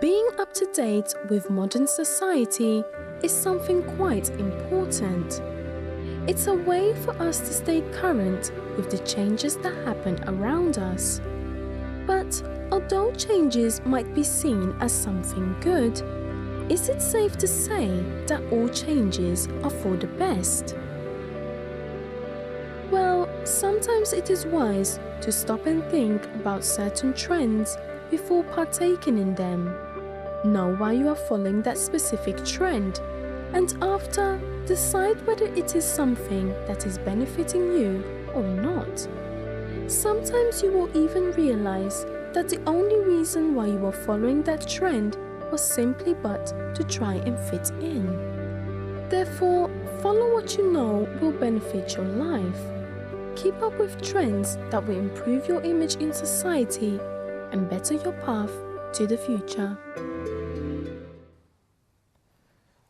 Being up to date with modern society is something quite important. It's a way for us to stay current with the changes that happen around us. But although changes might be seen as something good, is it safe to say that all changes are for the best? Well, sometimes it is wise to stop and think about certain trends before partaking in them. Know why you are following that specific trend, and after, decide whether it is something that is benefiting you or not. Sometimes you will even realize that the only reason why you are following that trend was simply but to try and fit in. Therefore, follow what you know will benefit your life. Keep up with trends that will improve your image in society and better your path to the future.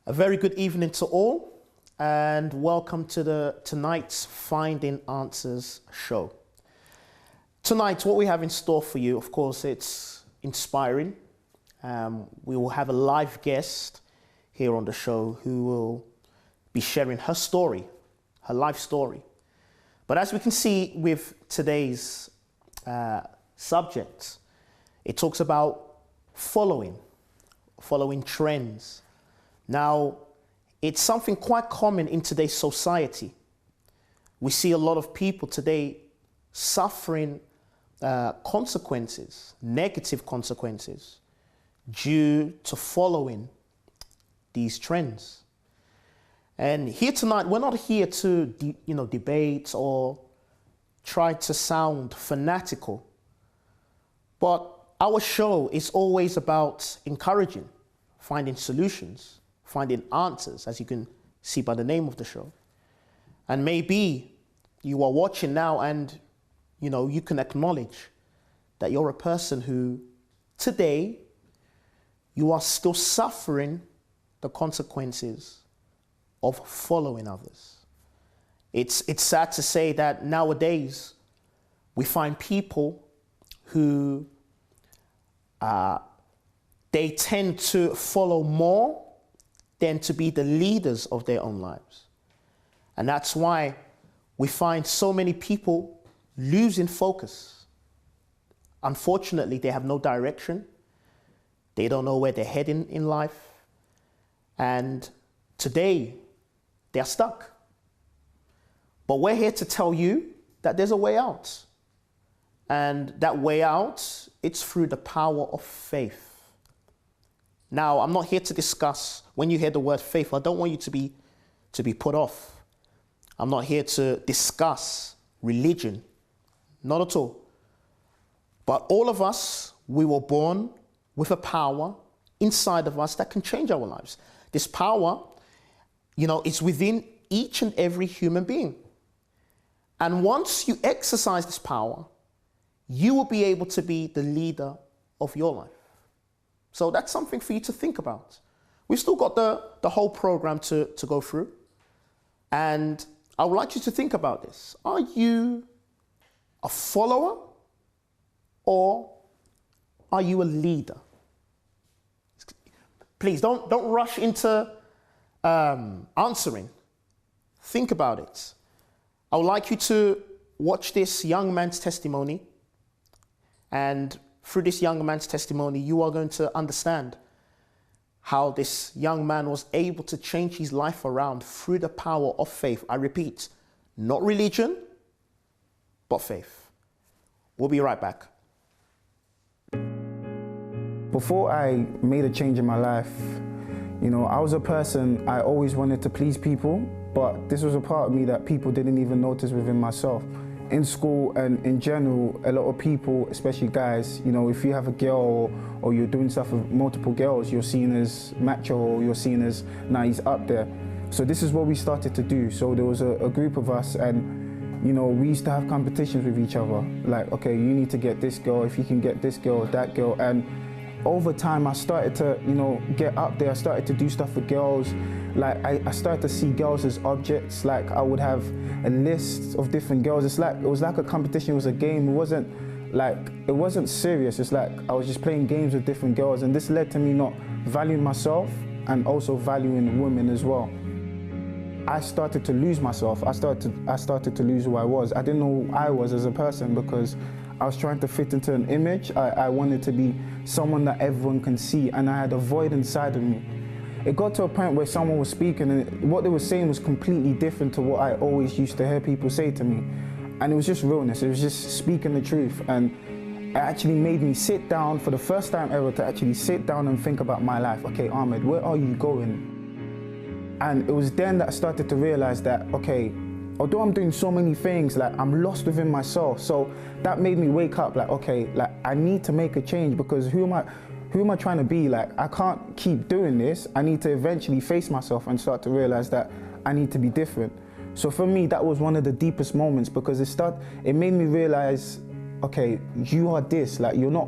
A very good evening to all, and welcome to tonight's Finding Answers show. Tonight, what we have in store for you, of course, it's inspiring. We will have a live guest here on the show who will be sharing her story, her life story. But as we can see with today's subject, it talks about following trends. Now, it's something quite common in today's society. We see a lot of people today suffering consequences, negative consequences, due to following these trends. And here tonight, we're not here to debate or try to sound fanatical, but our show is always about encouraging, finding solutions, finding answers, as you can see by the name of the show. And maybe you are watching now and you can acknowledge that you're a person who today you are still suffering the consequences of following others. It's sad to say that nowadays we find people who they tend to follow more than to be the leaders of their own lives. And that's why we find so many people losing focus. Unfortunately, they have no direction. They don't know where they're heading in life. And today, they're stuck. But we're here to tell you that there's a way out. And that way out, it's through the power of faith. Now, I'm not here to discuss, when you hear the word faith, I don't want you to be put off. I'm not here to discuss religion, not at all. But all of us, we were born with a power inside of us that can change our lives. This power, is within each and every human being. And once you exercise this power, you will be able to be the leader of your life. So that's something for you to think about. We've still got the whole program to go through. And I would like you to think about this. Are you a follower or are you a leader? Please don't rush into answering. Think about it. I would like you to watch this young man's testimony, and through this young man's testimony, you are going to understand how this young man was able to change his life around through the power of faith. I repeat, not religion, but faith. We'll be right back. Before I made a change in my life, I was a person, I always wanted to please people, but this was a part of me that people didn't even notice within myself. In school and in general, a lot of people, especially guys, if you have a girl or you're doing stuff with multiple girls, you're seen as macho or you're seen as, nah, he's up there. So this is what we started to do. So there was a group of us, and we used to have competitions with each other. Like, okay, you need to get this girl, if you can get this girl, that girl. And over time, I started to, get up there. I started to do stuff with girls. Like, I started to see girls as objects. Like, I would have a list of different girls. It was like a competition, it was a game. It wasn't like, it wasn't serious. It's like I was just playing games with different girls, and this led to me not valuing myself and also valuing women as well. I started to lose myself. I started to lose who I was. I didn't know who I was as a person because I was trying to fit into an image. I wanted to be someone that everyone can see, and I had a void inside of me. It got to a point where someone was speaking and what they were saying was completely different to what I always used to hear people say to me. And it was just realness, it was just speaking the truth. And it actually made me sit down for the first time ever to actually sit down and think about my life. Okay, Ahmed, where are you going? And it was then that I started to realize that, okay, although I'm doing so many things, like I'm lost within myself. So that made me wake up like, okay, like I need to make a change because who am I trying to be? Like, I can't keep doing this. I need to eventually face myself and start to realize that I need to be different. So for me, that was one of the deepest moments because it made me realize, okay, you are this, like you're not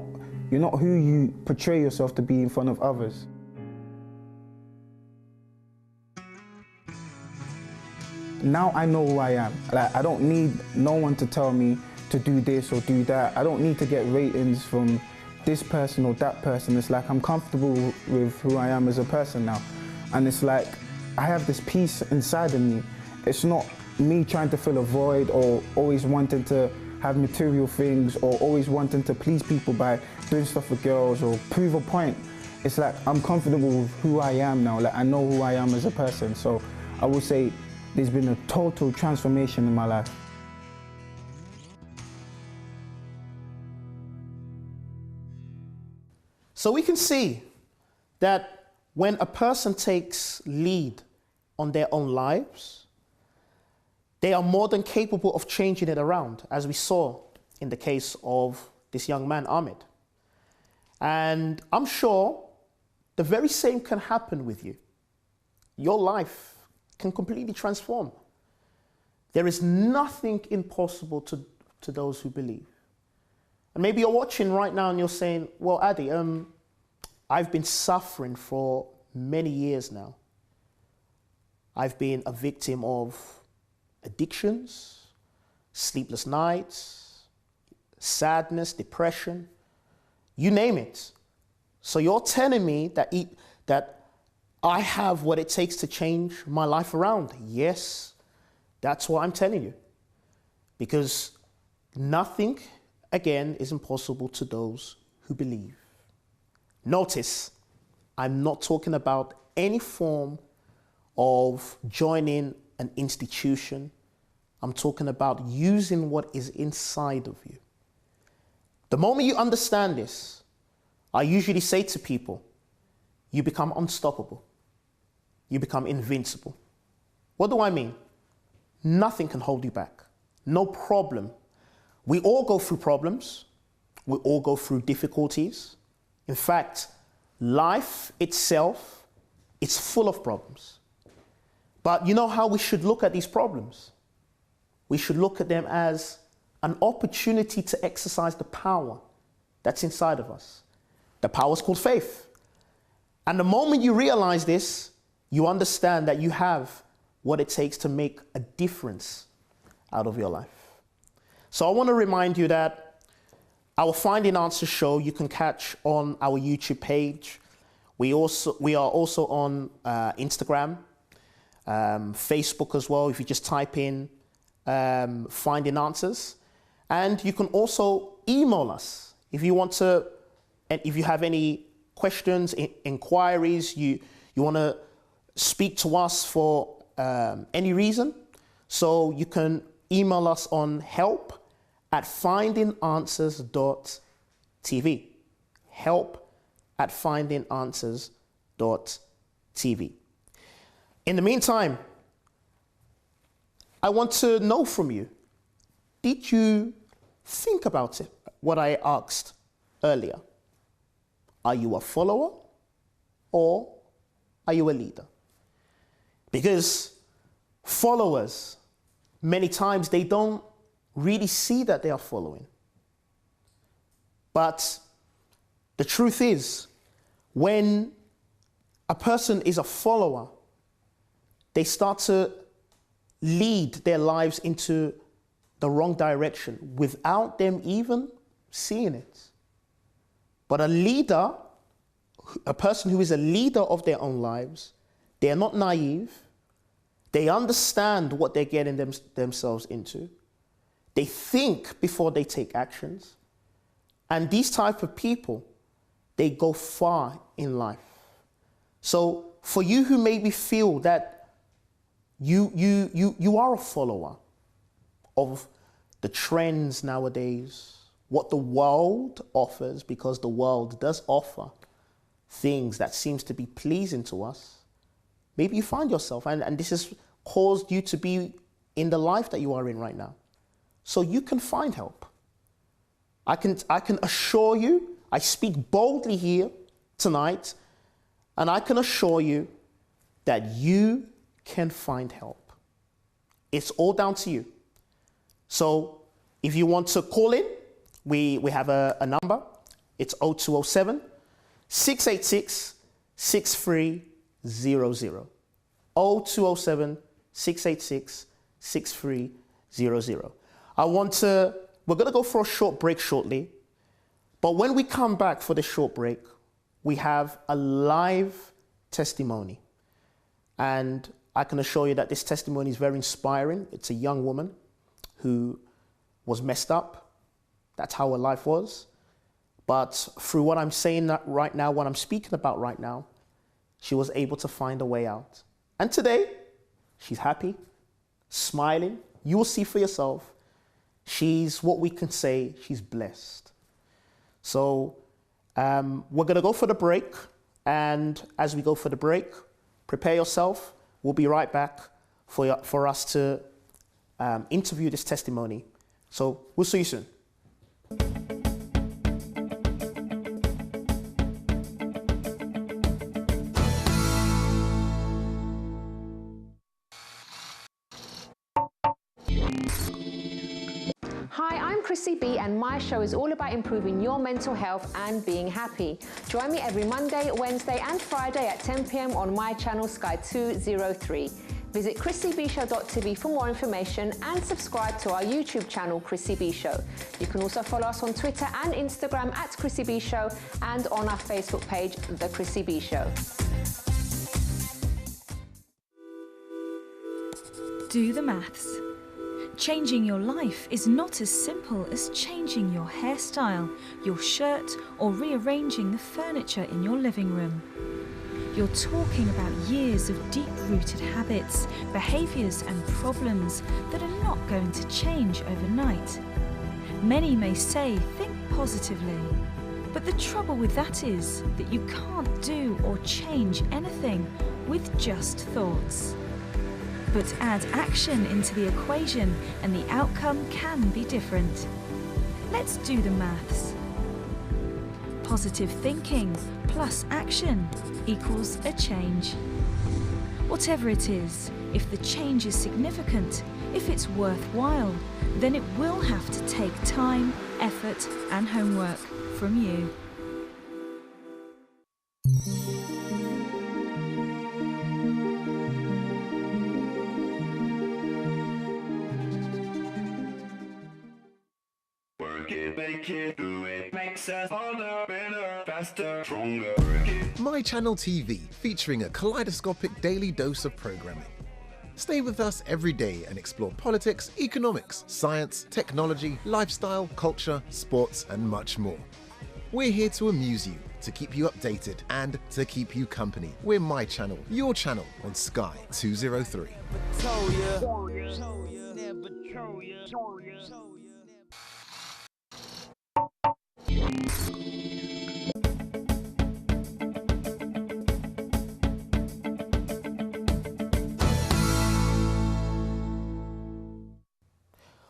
who you portray yourself to be in front of others. Now I know who I am. Like, I don't need no one to tell me to do this or do that. I don't need to get ratings from this person or that person. It's like I'm comfortable with who I am as a person now. And it's like I have this peace inside of me. It's not me trying to fill a void or always wanting to have material things or always wanting to please people by doing stuff for girls or prove a point. It's like I'm comfortable with who I am now. Like, I know who I am as a person. So I would say there's been a total transformation in my life. So we can see that when a person takes lead on their own lives, they are more than capable of changing it around, as we saw in the case of this young man, Ahmed. And I'm sure the very same can happen with you. Your life can completely transform. There is nothing impossible to those who believe. And maybe you're watching right now and you're saying, well, Adi, I've been suffering for many years now. I've been a victim of addictions, sleepless nights, sadness, depression, you name it. So you're telling me that I have what it takes to change my life around. Yes, that's what I'm telling you. Because nothing, again, is impossible to those who believe. Notice, I'm not talking about any form of joining an institution. I'm talking about using what is inside of you. The moment you understand this, I usually say to people, you become unstoppable. You become invincible. What do I mean? Nothing can hold you back. No problem. We all go through problems. We all go through difficulties. In fact, life itself is full of problems. But you know how we should look at these problems? We should look at them as an opportunity to exercise the power that's inside of us. The power is called faith. And the moment you realize this, you understand that you have what it takes to make a difference out of your life. So I want to remind you that our Finding Answers show you can catch on our YouTube page. We are also on Instagram, Facebook as well, if you just type in Finding Answers. And you can also email us if you want to, and if you have any questions, inquiries, you want to speak to us for any reason. So you can email us on help@findinganswers.tv. help@findinganswers.tv. In the meantime, I want to know from you, did you think about it, what I asked earlier? Are you a follower or are you a leader? Because followers, many times they don't really see that they are following. But the truth is, when a person is a follower, they start to lead their lives into the wrong direction without them even seeing it. But a leader, a person who is a leader of their own lives, they are not naive. They understand what they're getting themselves into. They think before they take actions. And these type of people, they go far in life. So for you who maybe feel that you are a follower of the trends nowadays, what the world offers, because the world does offer things that seems to be pleasing to us, maybe you find yourself, and this has caused you to be in the life that you are in right now. So you can find help. I can assure you, I speak boldly here tonight, and I can assure you that you can find help. It's all down to you. So if you want to call in, we have a number. It's 0207 686 6300. 0207 686 6300. We're going to go for a short break shortly. But when we come back for the short break, we have a live testimony. And I can assure you that this testimony is very inspiring. It's a young woman who was messed up. That's how her life was. But through what I'm saying right now, what I'm speaking about right now, she was able to find a way out. And today, she's happy, smiling. You will see for yourself. She's what we can say, she's blessed. So we're going to go for the break. And as we go for the break, prepare yourself. We'll be right back for us to interview this testimony. So we'll see you soon. Hi, I'm Chrissy B, and my show is all about improving your mental health and being happy. Join me every Monday, Wednesday and Friday at 10 p.m. on my channel Sky 203. Visit chrissybshow.tv for more information and subscribe to our YouTube channel, Chrissy B Show. You can also follow us on Twitter and Instagram at Chrissy B Show and on our Facebook page, The Chrissy B Show. Do the maths. Changing your life is not as simple as changing your hairstyle, your shirt, or rearranging the furniture in your living room. You're talking about years of deep-rooted habits, behaviours and problems that are not going to change overnight. Many may say, think positively, but the trouble with that is that you can't do or change anything with just thoughts. But add action into the equation and the outcome can be different. Let's do the maths. Positive thinking plus action equals a change. Whatever it is, if the change is significant, if it's worthwhile, then it will have to take time, effort and homework from you. Make it, do it, makes us harder, better, faster, stronger. My Channel TV, featuring a kaleidoscopic daily dose of programming. Stay with us every day and explore politics, economics, science, technology, lifestyle, culture, sports, and much more. We're here to amuse you, to keep you updated, and to keep you company. We're My Channel, your channel on Sky 203.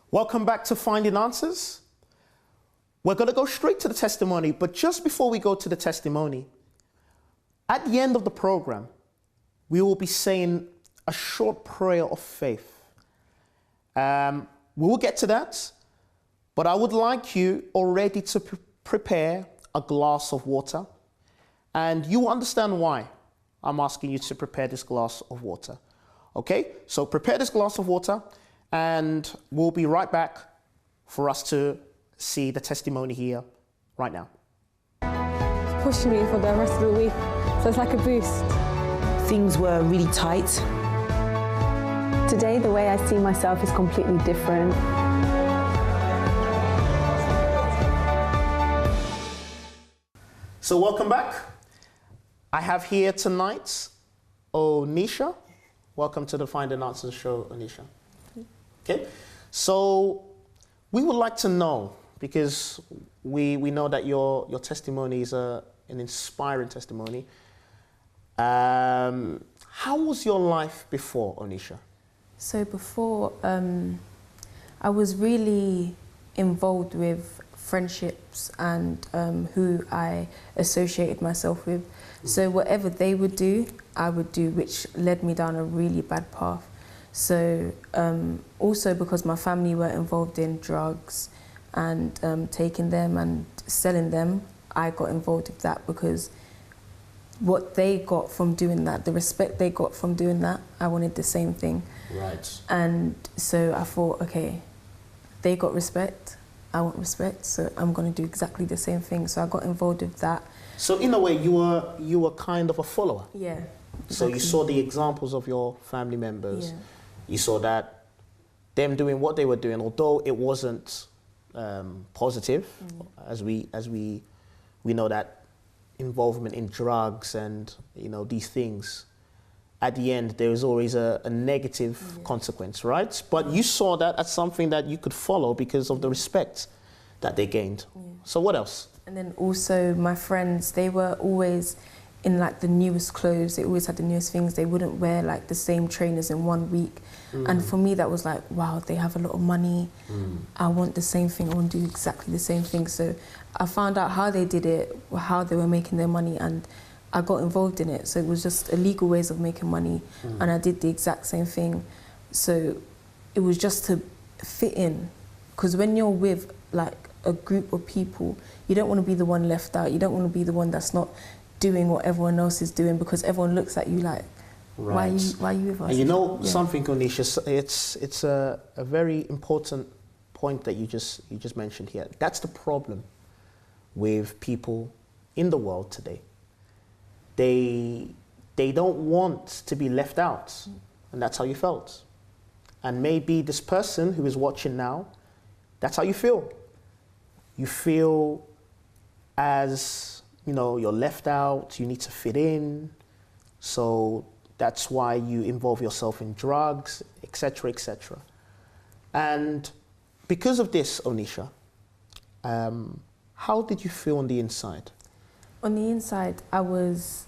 Welcome back to Finding Answers. We're going to go straight to the testimony, but just before we go to the testimony, at the end of the program, we will be saying a short prayer of faith. We will get to that, but I would like you already to prepare a glass of water, and you will understand why I'm asking you to prepare this glass of water. Okay, so prepare this glass of water, and we'll be right back for us to see the testimony here right now. Pushing me for the rest of the week, so it's like a boost. Things were really tight. Today, the way I see myself is completely different. So welcome back. I have here tonight Oniesha. Welcome to the Find and Answers show, Oniesha. Okay, so we would like to know, because we know that your testimony is an inspiring testimony. How was your life before, Oniesha? So before, I was really involved with friendships and who I associated myself with. So whatever they would do, I would do, which led me down a really bad path. So also because my family were involved in drugs and taking them and selling them, I got involved with that because what they got from doing that, the respect they got from doing that, I wanted the same thing. Right. And so I thought, okay, they got respect, I want respect, so I'm going to do exactly the same thing. So I got involved with that. So in a way, you were kind of a follower. Yeah. Exactly. So you saw the examples of your family members. Yeah. You saw that them doing what they were doing, although it wasn't positive, as we know that involvement in drugs and these things, at the end there is always a negative consequence, right? But you saw that as something that you could follow because of the respect that they gained. So what else? And then also my friends, they were always in like the newest clothes, they always had the newest things, they wouldn't wear like the same trainers in 1 week. And for me that was like, wow, they have a lot of money, I want the same thing, I want to do exactly the same thing. So I found out how they did it, how they were making their money, and I got involved in it. So it was just illegal ways of making money, and I did the exact same thing. So it was just to fit in, because when you're with like a group of people, you don't want to be the one left out, you don't want to be the one that's not doing what everyone else is doing, because everyone looks at you like, why are you with us? And you know something, Oniesha, it's a very important point that you just mentioned here. That's the problem with people in the world today. They don't want to be left out, and that's how you felt. And maybe this person who is watching now, that's how you feel. You feel as you're left out, you need to fit in, so that's why you involve yourself in drugs, etc., etc. And because of this, Oniesha, how did you feel on the inside? On the inside, I was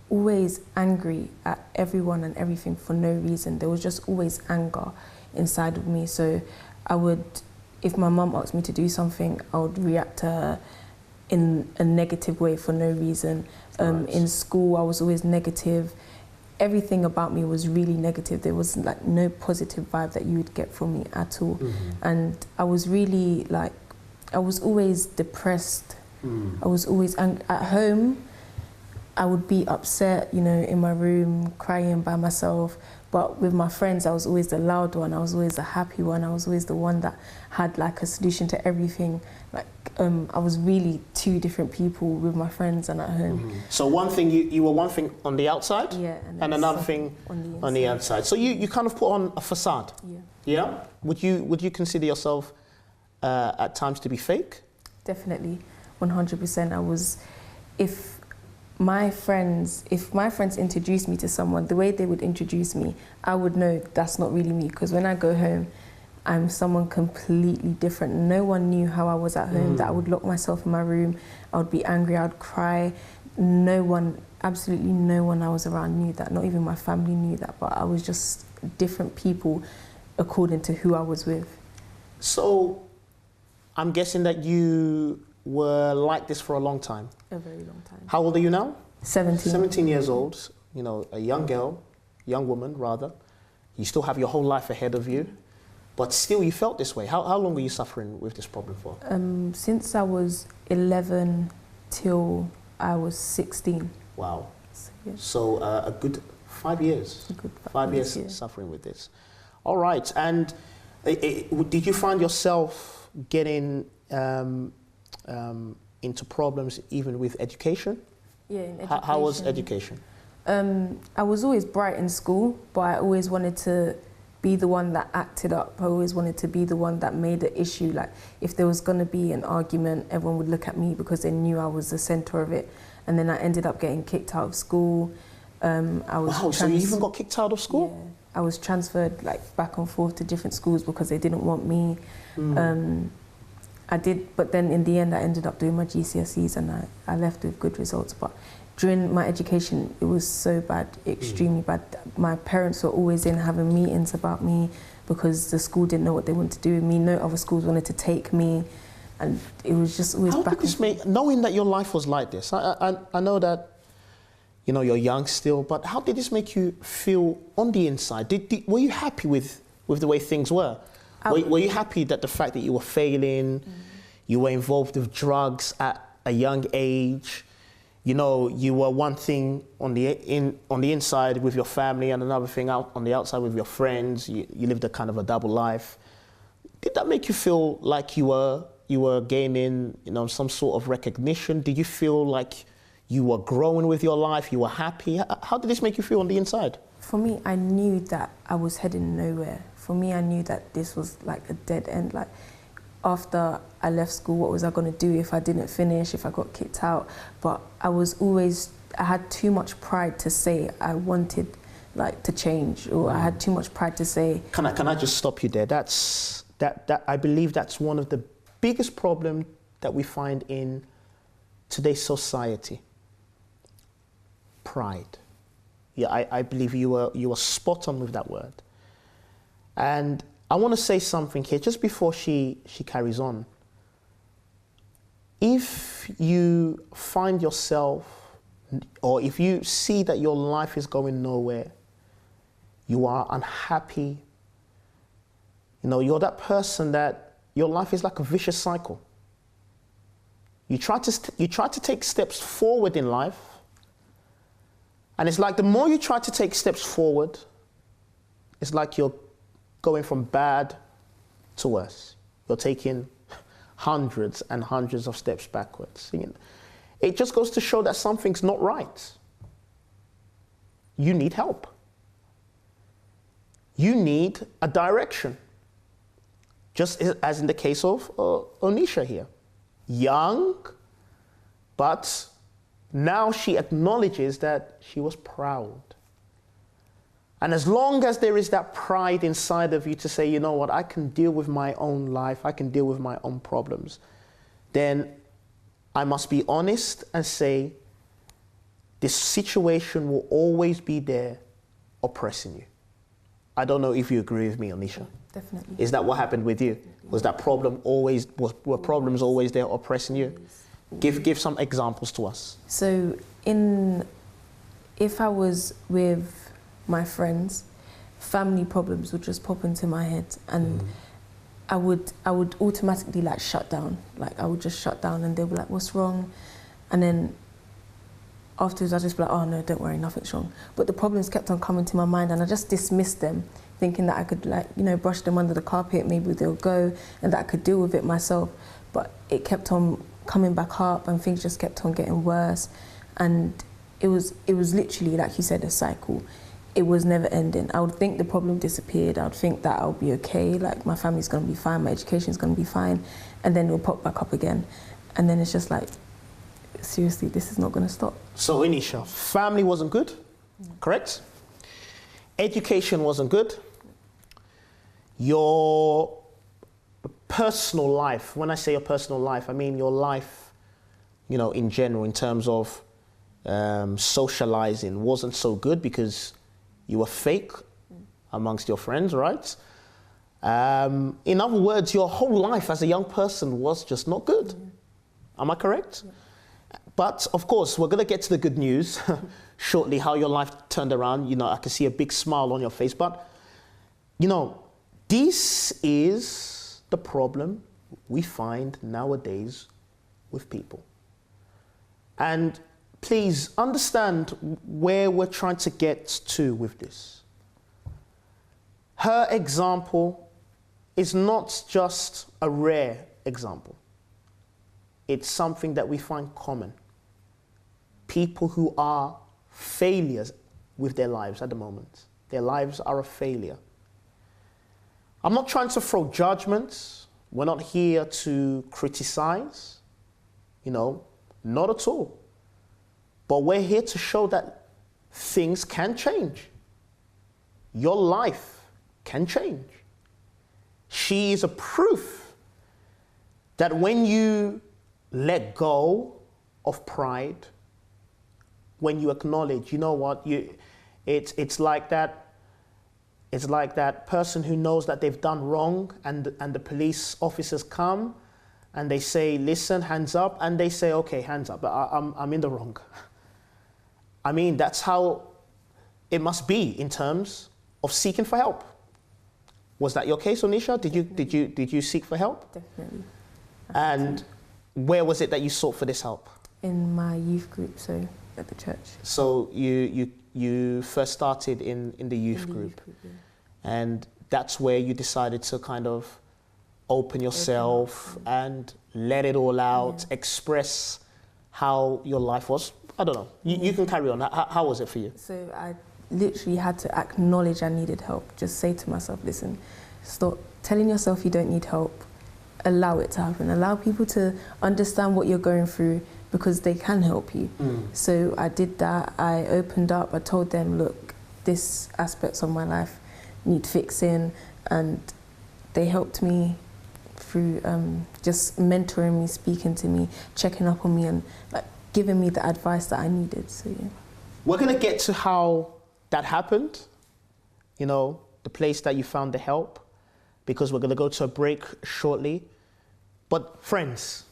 always angry at everyone and everything for no reason. There was just always anger inside of me. So I would, if my mum asked me to do something, I would react to her in a negative way for no reason. In school, I was always negative. Everything about me was really negative. There was like no positive vibe that you would get from me at all. And I was really like, I was always depressed. I was always at home. I would be upset, in my room, crying by myself. But with my friends, I was always the loud one. I was always the happy one. I was always the one that had like a solution to everything. Like I was really two different people with my friends and at home. So one thing, you were one thing on the outside, and another thing on the inside. So you kind of put on a facade. Yeah. Would you consider yourself at times to be fake? Definitely, 100%. I was. If my friends introduced me to someone, the way they would introduce me, I would know that's not really me, because when I go home, I'm someone completely different. No one knew how I was at home, that I would lock myself in my room, I would be angry, I would cry. No one, absolutely no one I was around knew that, not even my family knew that, but I was just different people according to who I was with. So I'm guessing that you were like this for a long time. A very long time. How old are you now? 17. 17 years old, a young woman rather. You still have your whole life ahead of you, but still you felt this way. How long were you suffering with this problem for? Since I was 11 till I was 16. Wow. So a good 5 years. A good 5 years suffering with this. All right, and did you find yourself getting into problems even with education? Yeah, in education. How was education? I was always bright in school, but I always wanted to be the one that acted up. I always wanted to be the one that made an issue. Like, if there was going to be an argument, everyone would look at me because they knew I was the centre of it. And then I ended up getting kicked out of school. So you even got kicked out of school? Yeah, I was transferred like back and forth to different schools because they didn't want me. I did, but then in the end I ended up doing my GCSEs and I left with good results. But during my education, it was so bad, extremely bad. My parents were always in having meetings about me because the school didn't know what they wanted to do with me. No other schools wanted to take me. And it was just always back and forth. Knowing that your life was like this, I know that, you know, you're young still, but how did this make you feel on the inside? Were you happy with the way things were? Were you happy that the fact that you were failing, you were involved with drugs at a young age, you know, you were one thing on the inside with your family and another thing out on the outside with your friends, you lived a kind of a double life. Did that make you feel like you were gaining, you know, some sort of recognition? Did you feel like you were growing with your life, you were happy? How did this make you feel on the inside? For me, I knew that I was heading nowhere. For me, I knew that this was like a dead end. Like, after I left school, what was I going to do if I didn't finish, if I got kicked out? But I had too much pride to say I wanted like to change, or I had too much pride to say. Can I just stop you there? I believe that's one of the biggest problems that we find in today's society. Pride. Yeah, I believe you were spot on with that word. And I want to say something here just before she carries on. If you find yourself, or if you see that your life is going nowhere, you are unhappy, you know, you're that person that your life is like a vicious cycle. You try to take steps forward in life, and it's like the more you try to take steps forward, it's like you're going from bad to worse. You're taking hundreds and hundreds of steps backwards. It just goes to show that something's not right. You need help. You need a direction. Just as in the case of Oniesha here. Young, but now she acknowledges that she was proud. And as long as there is that pride inside of you to say, you know what, I can deal with my own life, I can deal with my own problems, then I must be honest and say, this situation will always be there oppressing you. I don't know if you agree with me, Oniesha. Definitely. Is that what happened with you? Was that problem always, were problems always there oppressing you? Give some examples to us. So if I was with my friends, family problems would just pop into my head, and I would automatically like shut down. Like, I would just shut down, and they'll be like, what's wrong? And then afterwards I'd just be like, oh no, don't worry, nothing's wrong. But the problems kept on coming to my mind, and I just dismissed them, thinking that I could, like, you know, brush them under the carpet, maybe they'll go, and that I could deal with it myself. But it kept on coming back up, and things just kept on getting worse. And it was literally, like you said, a cycle. It was never ending. I would think the problem disappeared. I would think that I'll be okay, like my family's gonna be fine, my education's gonna be fine, and then it'll pop back up again. And then it's just like, seriously, this is not gonna stop. So Oniesha, family wasn't good, correct? Education wasn't good. Your personal life, when I say your personal life, I mean your life, you know, in general, in terms of socializing, wasn't so good because you were fake amongst your friends, right? In other words, your whole life as a young person was just not good. Am I correct? But of course, we're going to get to the good news shortly, how your life turned around. You know, I can see a big smile on your face. But, you know, this is the problem we find nowadays with people. And please understand where we're trying to get to with this. Her example is not just a rare example. it's something that we find common. People who are failures with their lives at the moment. Their lives are a failure. I'm not trying to throw judgments. We're not here to criticize, not at all. But we're here to show that things can change. Your life can change. She is a proof that when you let go of pride, when you acknowledge, you know what, it's like that person who knows that they've done wrong, and the police officers come and they say, listen, hands up, and they say, okay, hands up, but I'm in the wrong. I mean, that's how it must be in terms of seeking for help. Was that your case, Oniesha? Did you seek for help? Definitely. And where was it that you sought for this help? In my youth group, so at the church. So you first started in the youth group, yeah. and that's where you decided to kind of open yourself and let it all out, express how your life was. I don't know. You can carry on. How was it for you? So I literally had to acknowledge I needed help. Just say to myself, listen, stop telling yourself you don't need help. Allow it to happen. Allow people to understand what you're going through, because they can help you. So I did that. I opened up. I told them, look, this aspects of my life need fixing, and they helped me through just mentoring me, speaking to me, checking up on me, and giving me the advice that I needed. So yeah. We're gonna get to how that happened, the place that you found the help, because we're gonna go to a break shortly. But friends,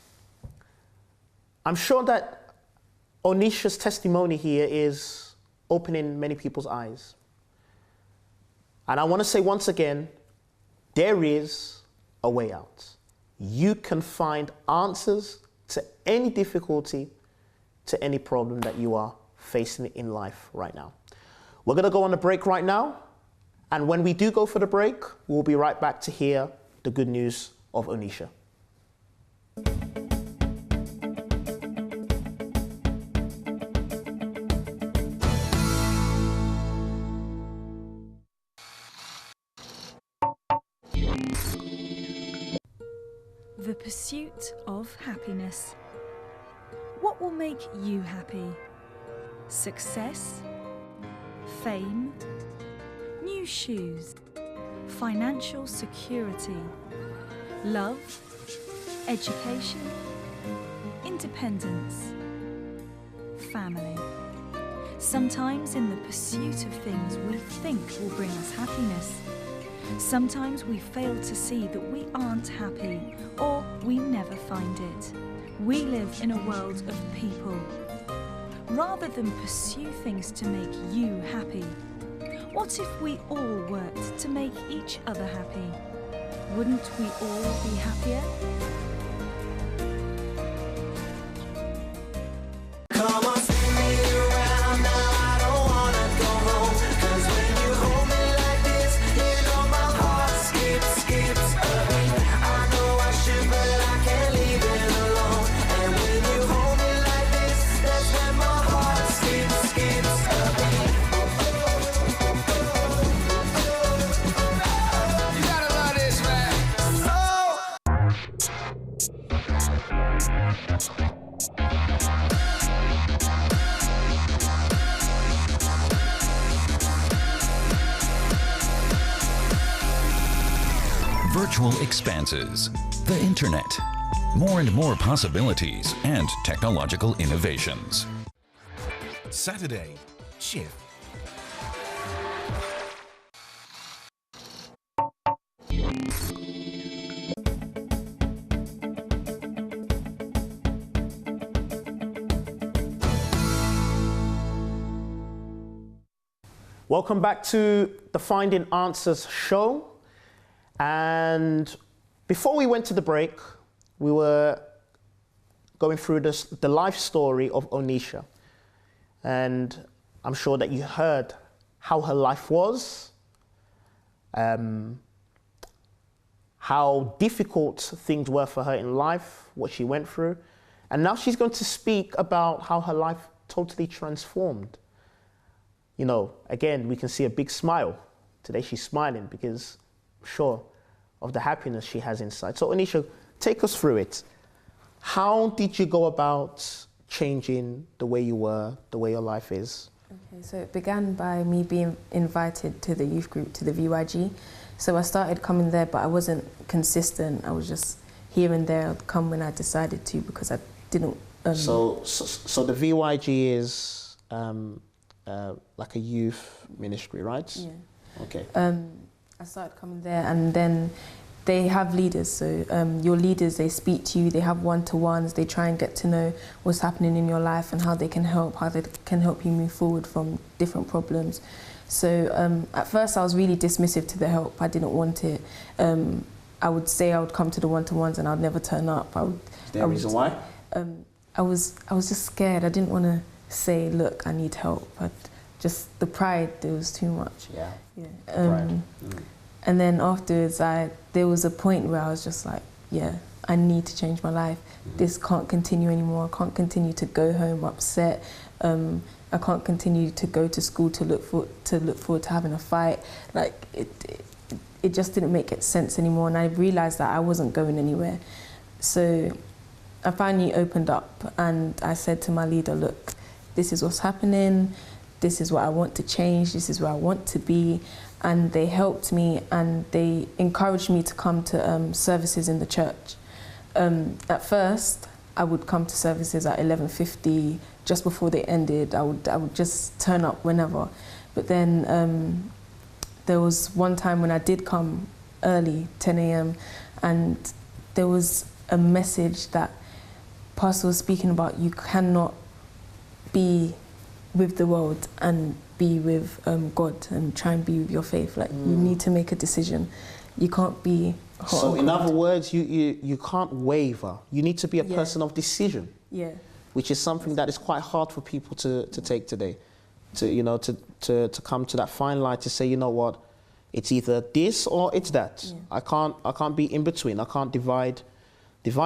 I'm sure that Oniesha's testimony here is opening many people's eyes. And I want to say once again, there is a way out. You can find answers to any difficulty, to any problem that you are facing in life right now. We're going to go on a break right now. And when we do go for the break, we'll be right back to hear the good news of Oniesha. The pursuit of happiness. What will make you happy? Success? Fame? New shoes? Financial security? Love? Education? Independence? Family? Sometimes in the pursuit of things we think will bring us happiness, sometimes we fail to see that we aren't happy, or we never find it. We live in a world of people. Rather than pursue things to make you happy, what if we all worked to make each other happy? Wouldn't we all be happier? Come on, spin me around now, I don't wanna go home. 'Cause when you hold me like this, you know my heart skips a beat. I know I should, but I can't leave it alone. And when you hold me like this, that's when my heart skips a beat. You gotta love this, man. Virtual expanses, the internet, more and more possibilities and technological innovations. Saturday, shift. Welcome back to the Finding Answers show. And before we went to the break, we were going through the life story of Oniesha. And I'm sure that you heard how her life was, how difficult things were for her in life, what she went through. And now she's going to speak about how her life totally transformed. You know, again, we can see a big smile. Today she's smiling because I'm sure of the happiness she has inside. So Oniesha, take us through it. How did you go about changing the way you were, the way your life is? Okay, so it began by me being invited to the youth group, to the VYG. So I started coming there, but I wasn't consistent. I was just here and there. I'd come when I decided to because I didn't. So the VYG is like a youth ministry, right? Yeah. Okay. I started coming there, and then they have leaders. So your leaders, they speak to you. They have one-to-ones. They try and get to know what's happening in your life and how they can help you move forward from different problems. So at first I was really dismissive to the help. I didn't want it. I would say I would come to the one-to-ones and I'd never turn up. Is there a reason why? I was just scared. I didn't want to say, look, I need help. Just the pride, there was too much. Yeah. Yeah. And then afterwards, there was a point where I was just like, yeah, I need to change my life. This can't continue anymore. I can't continue to go home upset. I can't continue to go to school to look forward to having a fight. Like it just didn't make sense anymore. And I realized that I wasn't going anywhere. So I finally opened up and I said to my leader, look, this is what's happening. This is what I want to change. This is where I want to be. And they helped me and they encouraged me to come to services in the church. At first, I would come to services at 11:50, just before they ended. I would just turn up whenever. But then there was one time when I did come early, 10 a.m., and there was a message that Pastor was speaking about. You cannot be with the world and be with God and try and be with your faith. Like you need to make a decision. You can't be hot. So in other words, you can't waver. You need to be a person of decision. Yeah. Which is something that is quite hard for people to take today. To come to that fine line to say, you know what, it's either this or it's that. Yeah. I can't be in between. I can't divide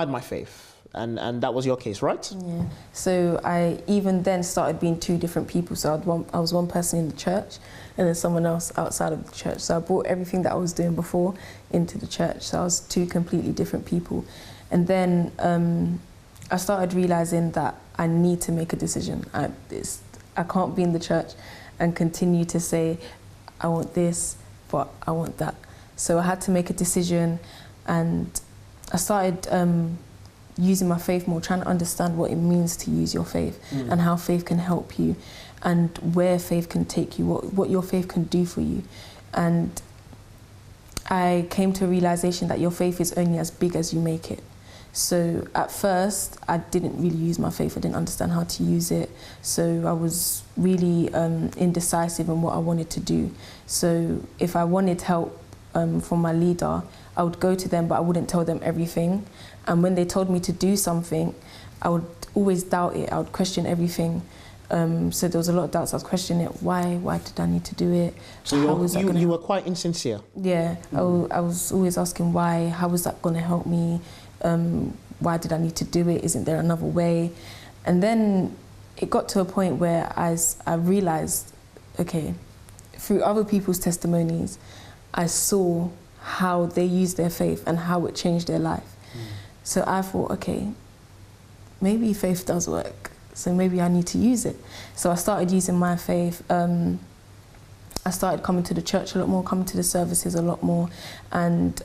my faith. And that was your case, right? Yeah. So I even then started being two different people. So I was one person in the church and then someone else outside of the church. So I brought everything that I was doing before into the church. So I was two completely different people. And then I started realizing that I need to make a decision. I can't be in the church and continue to say, I want this, but I want that. So I had to make a decision, and I started using my faith more, trying to understand what it means to use your faith and how faith can help you and where faith can take you, what your faith can do for you. And I came to a realization that your faith is only as big as you make it. So at first, I didn't really use my faith. I didn't understand how to use it. So I was really indecisive in what I wanted to do. So if I wanted help from my leader, I would go to them, but I wouldn't tell them everything. And when they told me to do something, I would always doubt it. I would question everything. So there was a lot of doubts. I was questioning it. Why did I need to do it? So you were quite insincere. Yeah, I was always asking why. How was that going to help me? Why did I need to do it? Isn't there another way? And then it got to a point where I realized, okay, through other people's testimonies, I saw how they used their faith and how it changed their life. So I thought, okay, maybe faith does work, so maybe I need to use it. So I started using my faith. I started coming to the church a lot more, coming to the services a lot more, and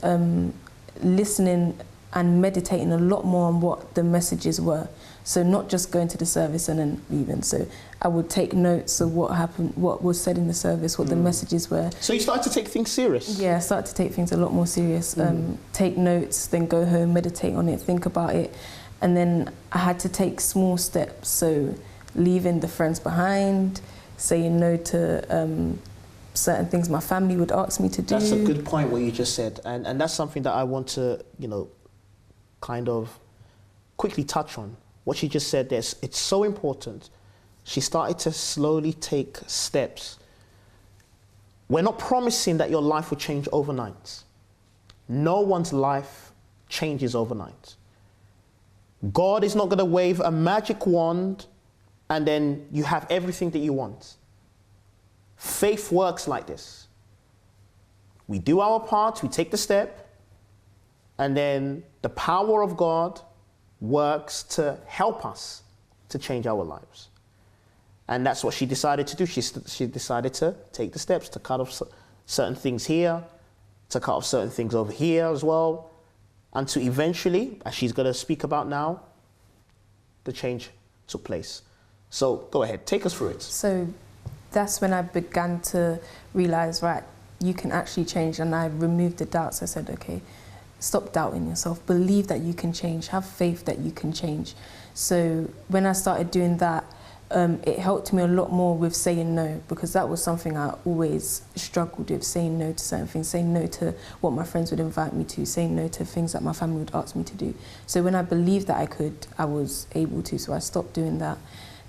listening and meditating a lot more on what the messages were. So not just going to the service and then leaving. So I would take notes of what happened, what was said in the service, what the messages were. So you started to take things serious? Yeah, I started to take things a lot more serious. Take notes, then go home, meditate on it, think about it. And then I had to take small steps. So leaving the friends behind, saying no to certain things my family would ask me to do. That's a good point, what you just said. And that's something that I want to, kind of quickly touch on. What she just said there, it's so important. She started to slowly take steps. We're not promising that your life will change overnight. No one's life changes overnight. God is not going to wave a magic wand and then you have everything that you want. Faith works like this. We do our part, we take the step, and then the power of God works to help us to change our lives. And that's what she decided to do. She decided to take the steps to cut off certain things here, to cut off certain things over here as well, and to eventually, as she's going to speak about now, the change took place. So go ahead, take us through it. So that's when I began to realize, right, you can actually change, and I removed the doubts. I said, okay, stop doubting yourself, believe that you can change, have faith that you can change. So when I started doing that, it helped me a lot more with saying no, because that was something I always struggled with, saying no to certain things, saying no to what my friends would invite me to, saying no to things that my family would ask me to do. So when I believed that I could, I was able to, so I stopped doing that.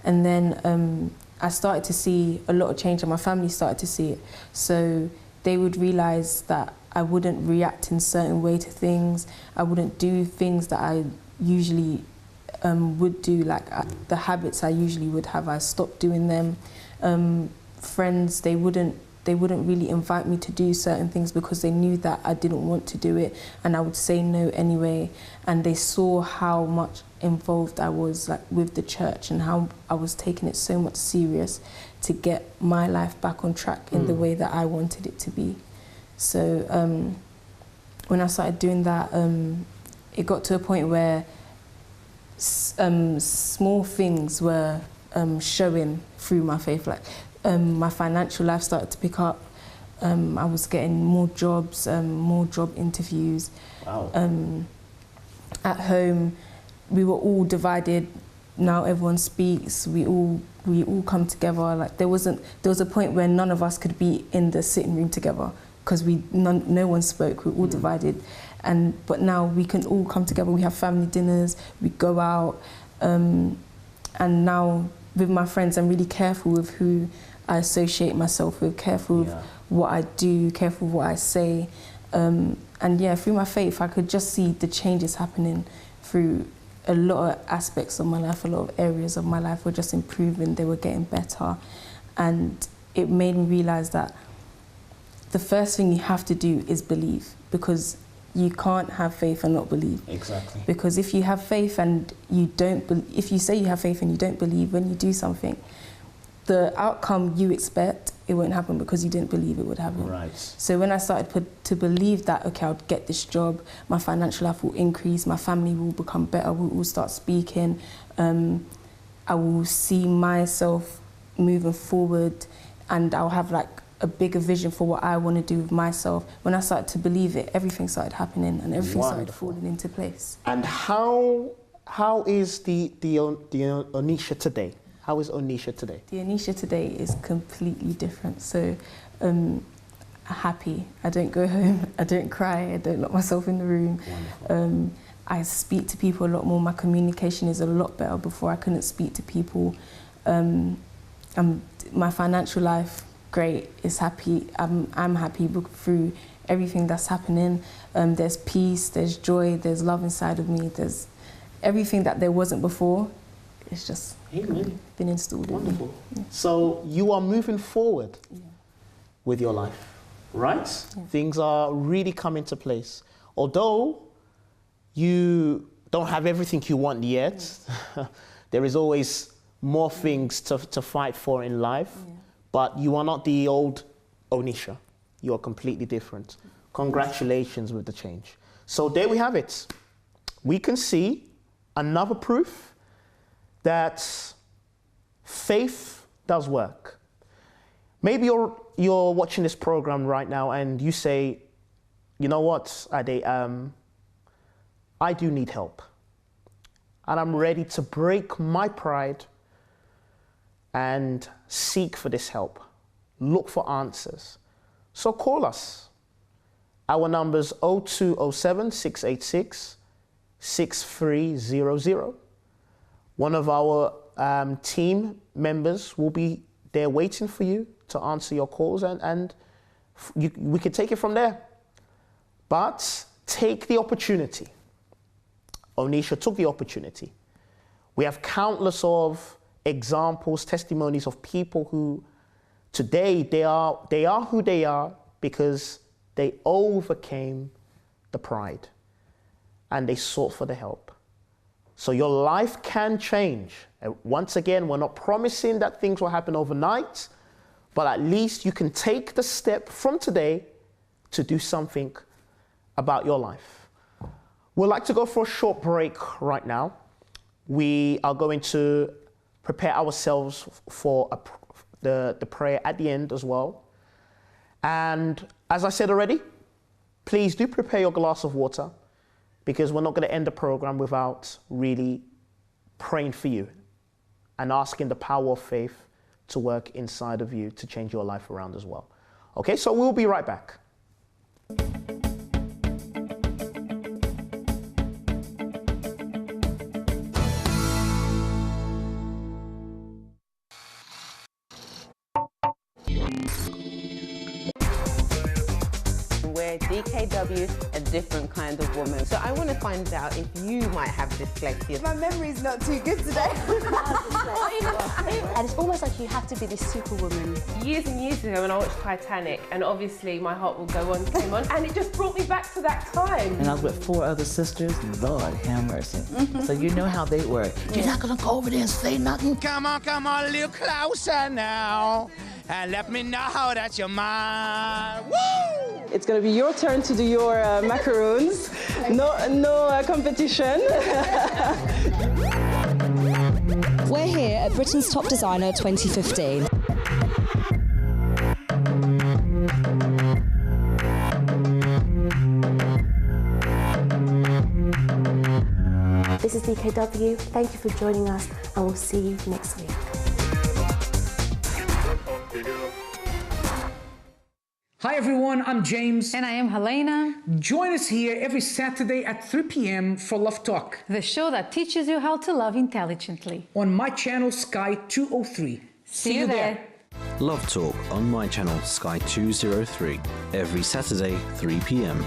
And then I started to see a lot of change, and my family started to see it. So they would realize that I wouldn't react in a certain way to things, I wouldn't do things that I usually would do, like the habits I usually would have, I stopped doing them. Friends, they wouldn't really invite me to do certain things because they knew that I didn't want to do it, and I would say no anyway. And they saw how much involved I was, like, with the church, and how I was taking it so much serious to get my life back on track in the way that I wanted it to be. So when I started doing that, it got to a point where small things were showing through my faith. Like my financial life started to pick up. I was getting more jobs, more job interviews. Wow. At home, we were all divided. Now everyone speaks. We all come together. Like there was a point where none of us could be in the sitting room together because no one spoke. We were all divided. But now we can all come together. We have family dinners, we go out, and now with my friends, I'm really careful with who I associate myself with, careful with what I do, careful with what I say, and yeah, through my faith, I could just see the changes happening through a lot of aspects of my life. A lot of areas of my life were just improving, they were getting better, and it made me realize that the first thing you have to do is believe, because you can't have faith and not believe. Exactly. Because if you have faith and you don't, if you say you have faith and you don't believe, when you do something, the outcome you expect, it won't happen because you didn't believe it would happen. Right. So when I started to believe that, okay, I'll get this job, my financial life will increase, my family will become better, we'll all start speaking, I will see myself moving forward, and I'll have like a bigger vision for what I want to do with myself. When I started to believe it, everything started happening and everything started falling into place. And how is the Oniesha today? How is Oniesha today? The Oniesha today is completely different. So happy. I don't go home, I don't cry, I don't lock myself in the room. I speak to people a lot more. My communication is a lot better. Before I couldn't speak to people. My financial life, great, it's happy. I'm happy through everything that's happening. There's peace, there's joy, there's love inside of me. There's everything that there wasn't before. It's just been installed. Wonderful. In me. Yeah. So you are moving forward with your life, right? Yeah. Things are really coming to place. Although you don't have everything you want yet, there is always more things to fight for in life. Yeah. But you are not the old Oniesha. You are completely different. Congratulations with the change. So there we have it. We can see another proof that faith does work. Maybe you're watching this program right now and you say, you know what, Ade, I do need help. And I'm ready to break my pride and seek for this help. Look for answers. So call us. Our number's 0207 686 6300. One of our team members will be there waiting for you to answer your calls, and we can take it from there. But take the opportunity Oniesha took the opportunity. We have countless of examples, testimonies of people who today they are who they are because they overcame the pride and they sought for the help. So your life can change. And once again, we're not promising that things will happen overnight, but at least you can take the step from today to do something about your life. We'd like to go for a short break right now. We are going to prepare ourselves for the prayer at the end as well. And as I said already, please do prepare your glass of water, because we're not going to end the program without really praying for you and asking the power of faith to work inside of you to change your life around as well. Okay, so we'll be right back. Where DKW a different kind of woman. So I want to find out if you might have dyslexia. My memory's not too good today. And it's almost like you have to be this superwoman. Years and years ago when I watched Titanic, and obviously My Heart Will Go On came on, and it just brought me back to that time. And I was with 4 other sisters. Lord have mercy. So you know how they were. You're not gonna go over there and say nothing. Come on, a little closer now, and let me know that you're mine. Woo! It's going to be your turn to do your macaroons. No competition. We're here at Britain's Top Designer 2015. This is DKW. Thank you for joining us, and we'll see you next week. Hi everyone, I'm James. And I am Helena. Join us here every Saturday at 3 p.m. for Love Talk, the show that teaches you how to love intelligently. On my channel Sky 203. See you there. Love Talk on my channel Sky 203 every Saturday 3 p.m.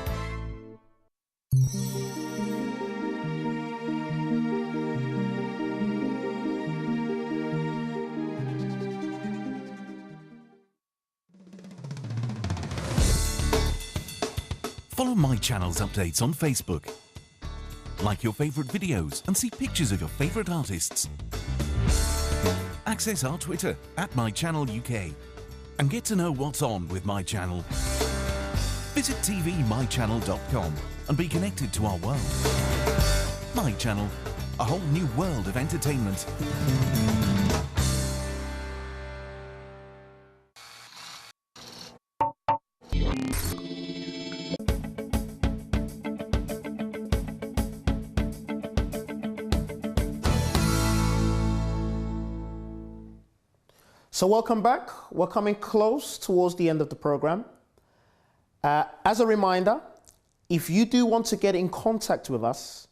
Follow my channel's updates on Facebook. Like your favourite videos and see pictures of your favourite artists. Access our Twitter @MyChannelUK and get to know what's on with My Channel. Visit tvmychannel.com and be connected to our world. My Channel, a whole new world of entertainment. So welcome back. We're coming close towards the end of the program. As a reminder, if you do want to get in contact with us,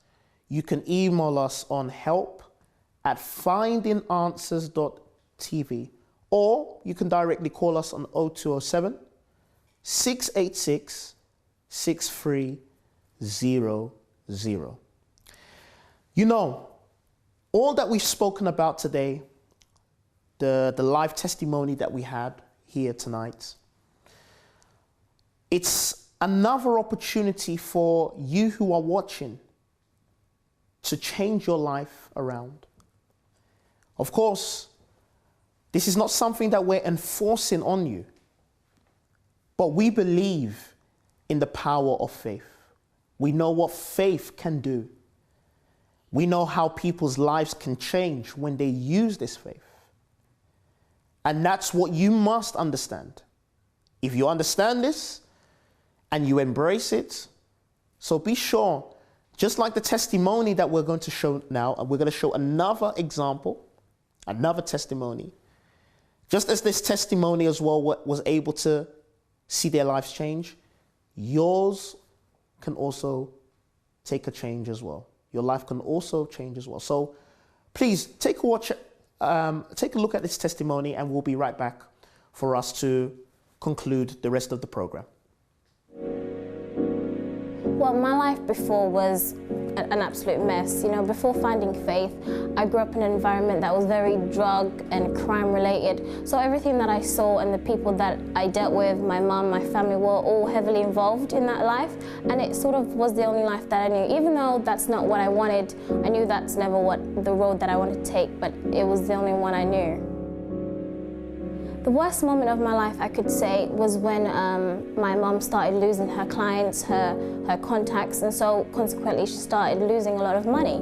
you can email us on help@findinganswers.tv, or you can directly call us on 0207 686 6300. You know, all that we've spoken about today, the live testimony that we had here tonight, it's another opportunity for you who are watching to change your life around. Of course, this is not something that we're enforcing on you, but we believe in the power of faith. We know what faith can do. We know how people's lives can change when they use this faith. And that's what you must understand. If you understand this and you embrace it, so be sure, just like the testimony that we're going to show now, and we're going to show another example, another testimony, just as this testimony as well was able to see their lives change, yours can also take a change as well. Your life can also change as well. So please take a watch. Take a look at this testimony, and we'll be right back for us to conclude the rest of the program. Well, my life before was an absolute mess. You know, before finding faith, I grew up in an environment that was very drug and crime related. So everything that I saw and the people that I dealt with, my mum, my family, were all heavily involved in that life. And it sort of was the only life that I knew. Even though that's not what I wanted, I knew that's never the road that I wanted to take, but it was the only one I knew. The worst moment of my life, I could say, was when my mum started losing her clients, her contacts, and so consequently she started losing a lot of money.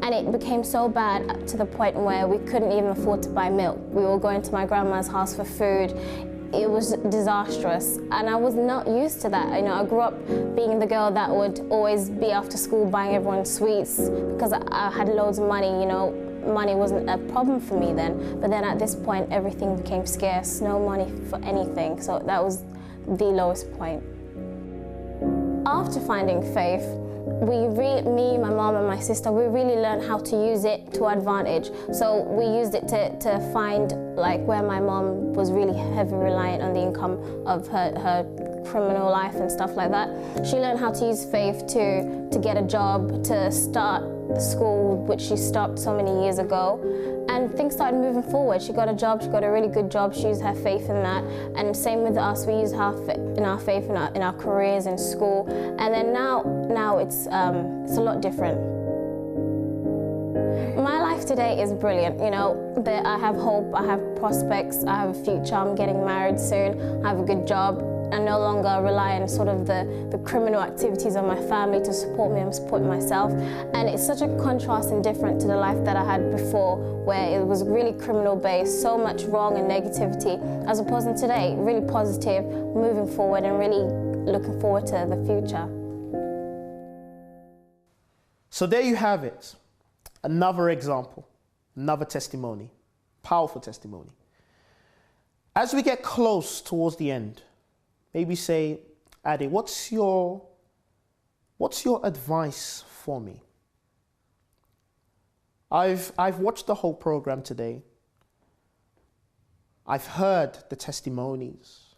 And it became so bad to the point where we couldn't even afford to buy milk. We were going to my grandma's house for food. It was disastrous, and I was not used to that. You know, I grew up being the girl that would always be after school buying everyone sweets because I had loads of money, you know. Money wasn't a problem for me then, but then at this point everything became scarce, no money for anything, so that was the lowest point. After finding faith, me, my mom and my sister, we really learned how to use it to advantage. So we used it to find like where my mom was really heavily reliant on the income of her criminal life and stuff like that. She learned how to use faith to get a job, to start the school, which she stopped so many years ago, and things started moving forward. She got a job, she got a really good job, she used her faith in that, and same with us, we use our faith in our careers in school, and then now it's a lot different. My life today is brilliant, you know, I have hope, I have prospects, I have a future, I'm getting married soon, I have a good job. I no longer rely on sort of the criminal activities of my family to support me. I'm supporting myself. And it's such a contrast and different to the life that I had before, where it was really criminal based, so much wrong and negativity, as opposed to today, really positive, moving forward and really looking forward to the future. So there you have it. Another example, another testimony, powerful testimony. As we get close towards the end, maybe say, Ade, what's your advice for me? I've watched the whole program today. I've heard the testimonies.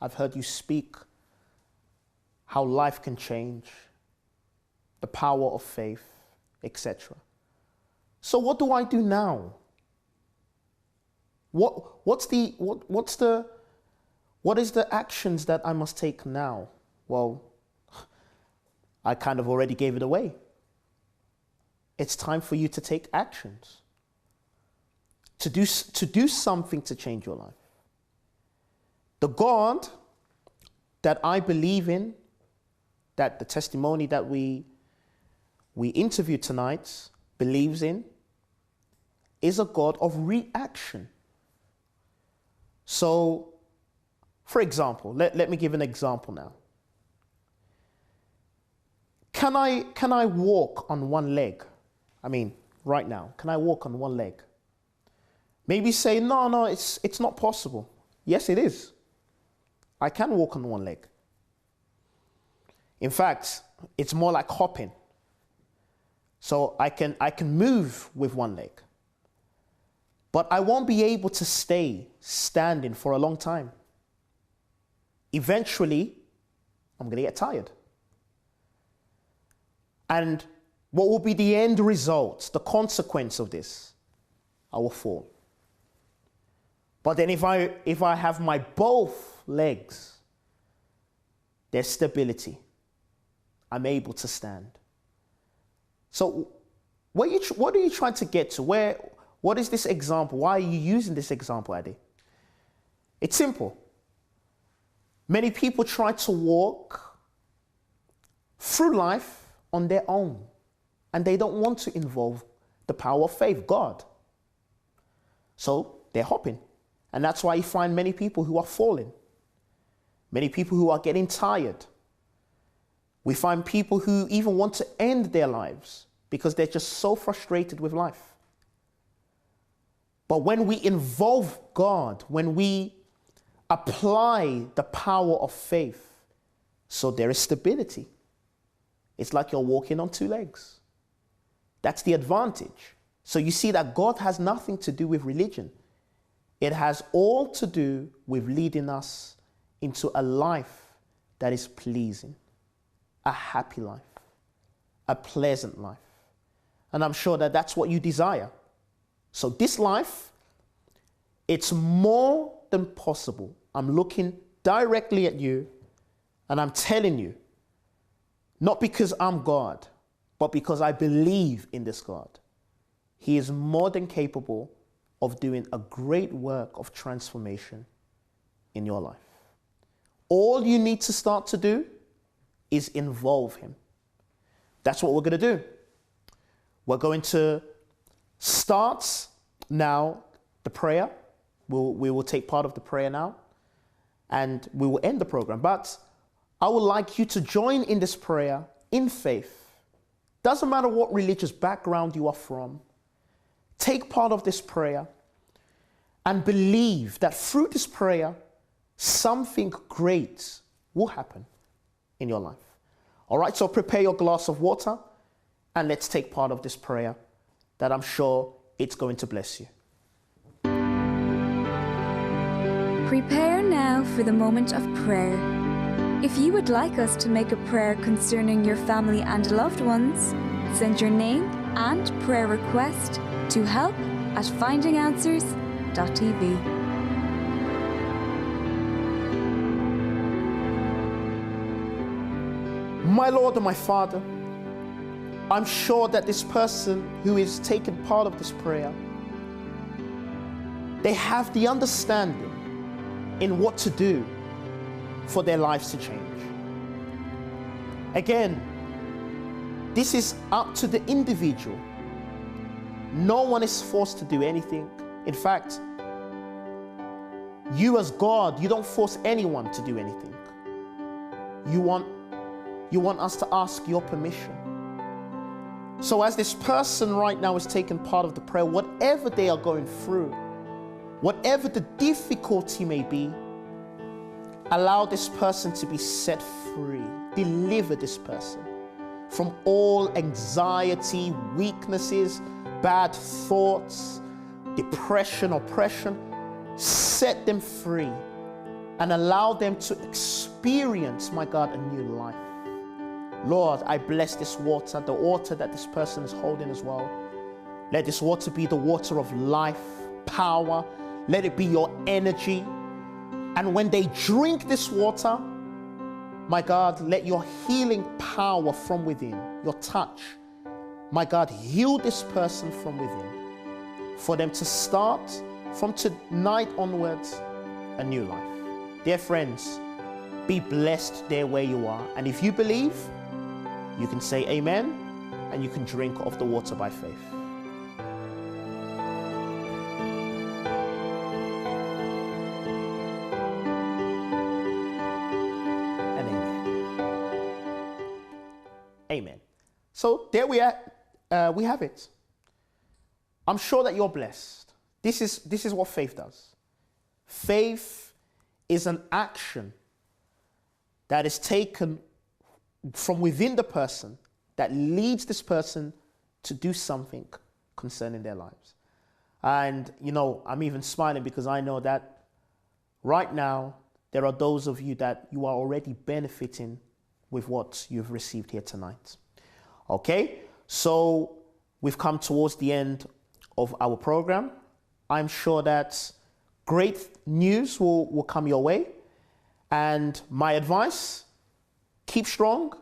I've heard you speak how life can change, the power of faith, etc. So what do I do now? What is the actions that I must take now? Well, I kind of already gave it away. It's time for you to take actions, to do something to change your life. The God that I believe in, that the testimony that we interviewed tonight believes in, is a God of reaction. So, for example, let me give an example now. Can I walk on one leg? I mean, right now, can I walk on one leg? Maybe say, no, it's not possible. Yes, it is. I can walk on one leg. In fact, it's more like hopping. So I can move with one leg. But I won't be able to stay standing for a long time. Eventually, I'm going to get tired. And what will be the end result, the consequence of this? I will fall. But then if I have my both legs, there's stability. I'm able to stand. So what are you trying to get to? What is this example? Why are you using this example, Adi? It's simple. Many people try to walk through life on their own, and they don't want to involve the power of faith, God. So they're hopping. And that's why you find many people who are falling. Many people who are getting tired. We find people who even want to end their lives because they're just so frustrated with life. But when we involve God, when we apply the power of faith, so there is stability. It's like you're walking on two legs. That's the advantage. So you see that God has nothing to do with religion. It has all to do with leading us into a life that is pleasing. a happy life, a pleasant life. And I'm sure that that's what you desire. So this life, it's more than possible. I'm looking directly at you and I'm telling you, not because I'm God, but because I believe in this God. He is more than capable of doing a great work of transformation in your life. All you need to start to do is involve him. That's what we're going to do. We're going to start now the prayer. We will take part of the prayer now, and we will end the program. But I would like you to join in this prayer in faith. Doesn't matter what religious background you are from. Take part of this prayer and believe that through this prayer, something great will happen in your life. All right, so prepare your glass of water and let's take part of this prayer that I'm sure it's going to bless you. Prepare now for the moment of prayer. If you would like us to make a prayer concerning your family and loved ones, send your name and prayer request to help@findinganswers.tv. My Lord and my Father, I'm sure that this person who is taking part of this prayer, they have the understanding in what to do for their lives to change. Again, this is up to the individual. No one is forced to do anything. In fact, you as God, you don't force anyone to do anything. You want us to ask your permission. So as this person right now is taking part of the prayer, whatever they are going through, whatever the difficulty may be, allow this person to be set free. Deliver this person from all anxiety, weaknesses, bad thoughts, depression, oppression. Set them free and allow them to experience, my God, a new life. Lord, I bless this water, the water that this person is holding as well. Let this water be the water of life, power. Let it be your energy. And when they drink this water, my God, let your healing power from within, your touch, my God, heal this person from within. For them to start from tonight onwards, a new life. Dear friends, be blessed there where you are. And if you believe, you can say amen and you can drink of the water by faith. And amen. Amen. So there we are. We have it. I'm sure that you're blessed. This is what faith does. Faith is an action that is taken from within the person that leads this person to do something concerning their lives. And, you know, I'm even smiling because I know that right now there are those of you that you are already benefiting with what you've received here tonight. Okay, so we've come towards the end of our program. I'm sure that great news will come your way. And my advice, keep strong,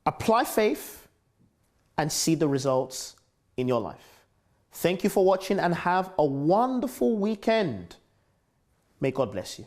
apply faith, and see the results in your life. Thank you for watching and have a wonderful weekend. May God bless you.